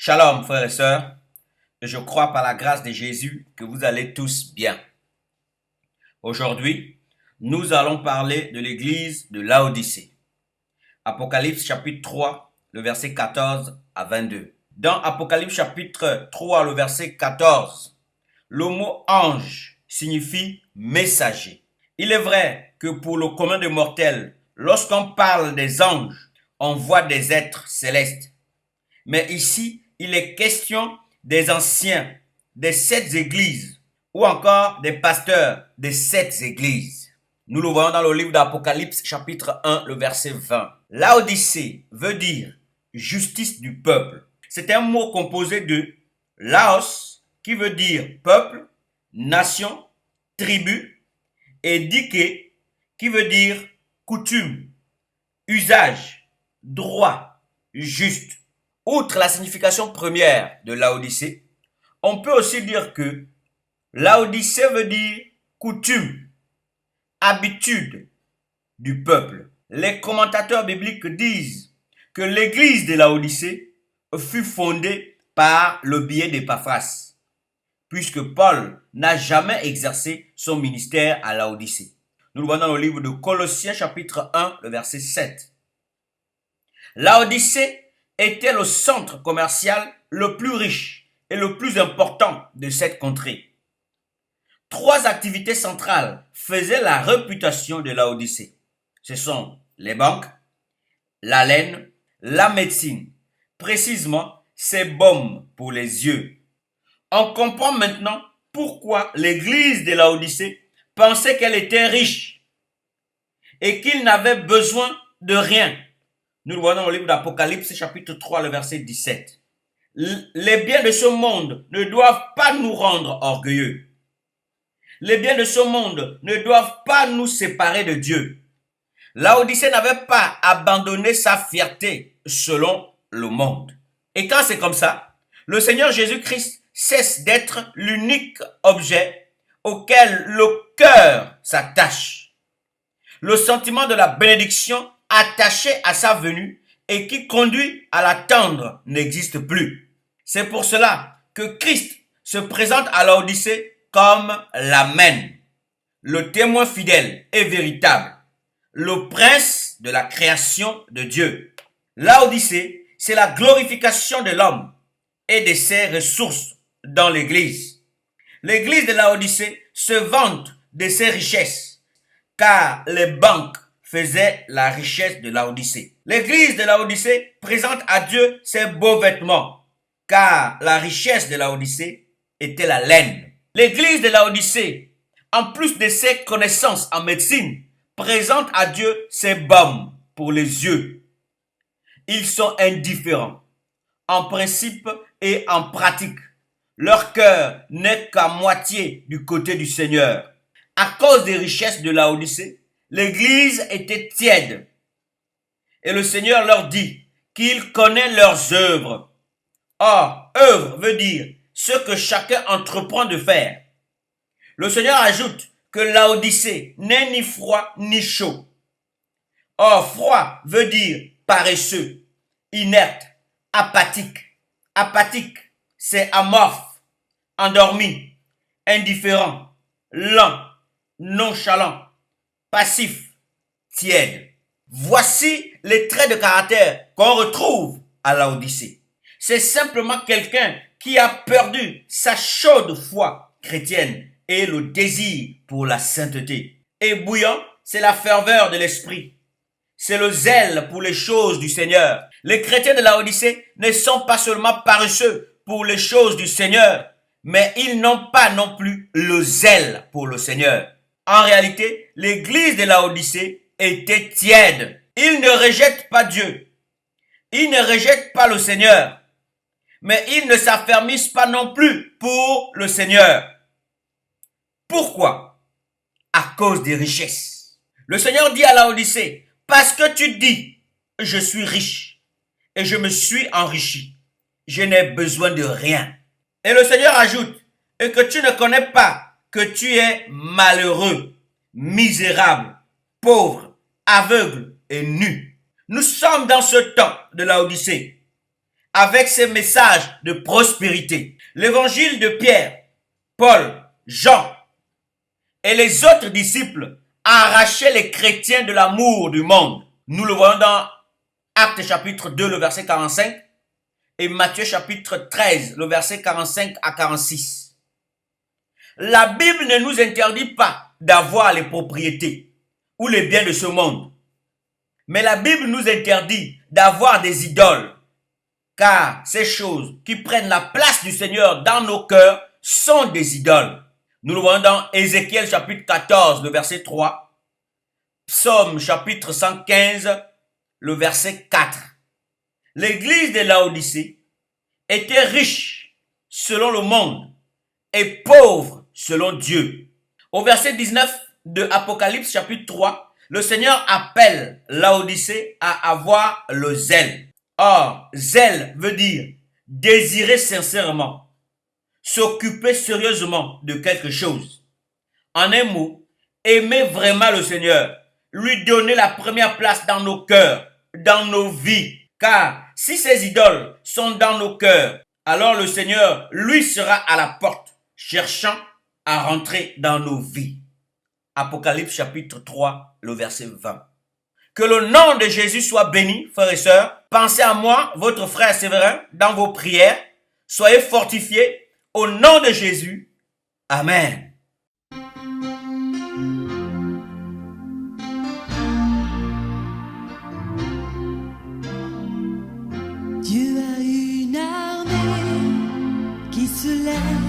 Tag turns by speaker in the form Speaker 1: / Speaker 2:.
Speaker 1: Shalom, frères et sœurs. Je crois par la grâce de Jésus que vous allez tous bien. Aujourd'hui, nous allons parler de l'église de Laodicée. Apocalypse chapitre 3, le verset 14 à 22. Dans Apocalypse chapitre 3, le verset 14, le mot ange signifie messager. Il est vrai que pour le commun des mortels, lorsqu'on parle des anges, on voit des êtres célestes. Mais ici, il est question des anciens des 7 églises ou encore des pasteurs des 7 églises. Nous le voyons dans le livre d'Apocalypse chapitre 1, le verset 20. Laodicée veut dire justice du peuple. C'est un mot composé de Laos qui veut dire peuple, nation, tribu et Dike qui veut dire coutume, usage, droit, juste. Outre la signification première de Laodicée, on peut aussi dire que Laodicée veut dire coutume, habitude du peuple. Les commentateurs bibliques disent que l'église de Laodicée fut fondée par le biais d'Épaphras, puisque Paul n'a jamais exercé son ministère à Laodicée. Nous le voyons dans le livre de Colossiens chapitre 1, le verset 7. Laodicée était le centre commercial le plus riche et le plus important de cette contrée. 3 activités centrales faisaient la réputation de Laodicée. Ce sont les banques, la laine, la médecine, précisément ces baumes pour les yeux. On comprend maintenant pourquoi l'église de Laodicée pensait qu'elle était riche et qu'il n'avait besoin de rien. Nous le voyons dans le livre d'Apocalypse, chapitre 3, le verset 17. Les biens de ce monde ne doivent pas nous rendre orgueilleux. Les biens de ce monde ne doivent pas nous séparer de Dieu. Laodicée n'avait pas abandonné sa fierté selon le monde. Et quand c'est comme ça, le Seigneur Jésus-Christ cesse d'être l'unique objet auquel le cœur s'attache. Le sentiment de la bénédiction attaché à sa venue et qui conduit à l'attendre n'existe plus. C'est pour cela que Christ se présente à Laodicée comme l'Amen, le témoin fidèle et véritable, le prince de la création de Dieu. Laodicée, c'est la glorification de l'homme et de ses ressources dans l'église. L'église de Laodicée se vante de ses richesses, car les banques faisait la richesse de Laodicée. L'église de Laodicée présente à Dieu ses beaux vêtements, car la richesse de Laodicée était la laine. L'église de Laodicée, en plus de ses connaissances en médecine, présente à Dieu ses baumes pour les yeux. Ils sont indifférents, en principe et en pratique. Leur cœur n'est qu'à moitié du côté du Seigneur. À cause des richesses de Laodicée, l'église était tiède. Et le Seigneur leur dit qu'il connaît leurs œuvres. Or, œuvre veut dire ce que chacun entreprend de faire. Le Seigneur ajoute que Laodicée n'est ni froid ni chaud. Or, froid veut dire paresseux, inerte, apathique. Apathique, c'est amorphe, endormi, indifférent, lent, nonchalant, passif, tiède. Voici les traits de caractère qu'on retrouve à Laodicée. C'est simplement quelqu'un qui a perdu sa chaude foi chrétienne et le désir pour la sainteté. Et bouillant, c'est la ferveur de l'esprit. C'est le zèle pour les choses du Seigneur. Les chrétiens de Laodicée ne sont pas seulement paresseux pour les choses du Seigneur, mais ils n'ont pas non plus le zèle pour le Seigneur. En réalité, l'église de Laodicée était tiède. Ils ne rejettent pas Dieu. Ils ne rejettent pas le Seigneur. Mais ils ne s'affermissent pas non plus pour le Seigneur. Pourquoi? À cause des richesses. Le Seigneur dit à Laodicée, parce que tu dis, je suis riche et je me suis enrichi. Je n'ai besoin de rien. Et le Seigneur ajoute, et que tu ne connais pas que tu es malheureux, misérable, pauvre, aveugle et nu. Nous sommes dans ce temps de Laodicée. avec ses messages de prospérité. L'évangile de Pierre, Paul, Jean et les autres disciples arrachaient les chrétiens de l'amour du monde. Nous le voyons dans Actes chapitre 2, le verset 45 et Matthieu chapitre 13, le verset 45 à 46. La Bible ne nous interdit pas d'avoir les propriétés ou les biens de ce monde. Mais la Bible nous interdit d'avoir des idoles, car ces choses qui prennent la place du Seigneur dans nos cœurs sont des idoles. Nous le voyons dans Ézéchiel chapitre 14, le verset 3, Psaume chapitre 115, le verset 4. L'église de Laodicée était riche selon le monde et pauvre selon Dieu. Au verset 19 de Apocalypse chapitre 3, le Seigneur appelle Laodicée à avoir le zèle. Or, zèle veut dire désirer sincèrement, s'occuper sérieusement de quelque chose. En un mot, aimer vraiment le Seigneur, lui donner la première place dans nos cœurs, dans nos vies. Car si ces idoles sont dans nos cœurs, alors le Seigneur, lui, sera à la porte, cherchant à rentrer dans nos vies. Apocalypse chapitre 3, le verset 20. Que le nom de Jésus soit béni, frères et sœurs. Pensez à moi, votre frère Séverin, dans vos prières. Soyez fortifiés au nom de Jésus. Amen.
Speaker 2: Dieu a une armée qui se lève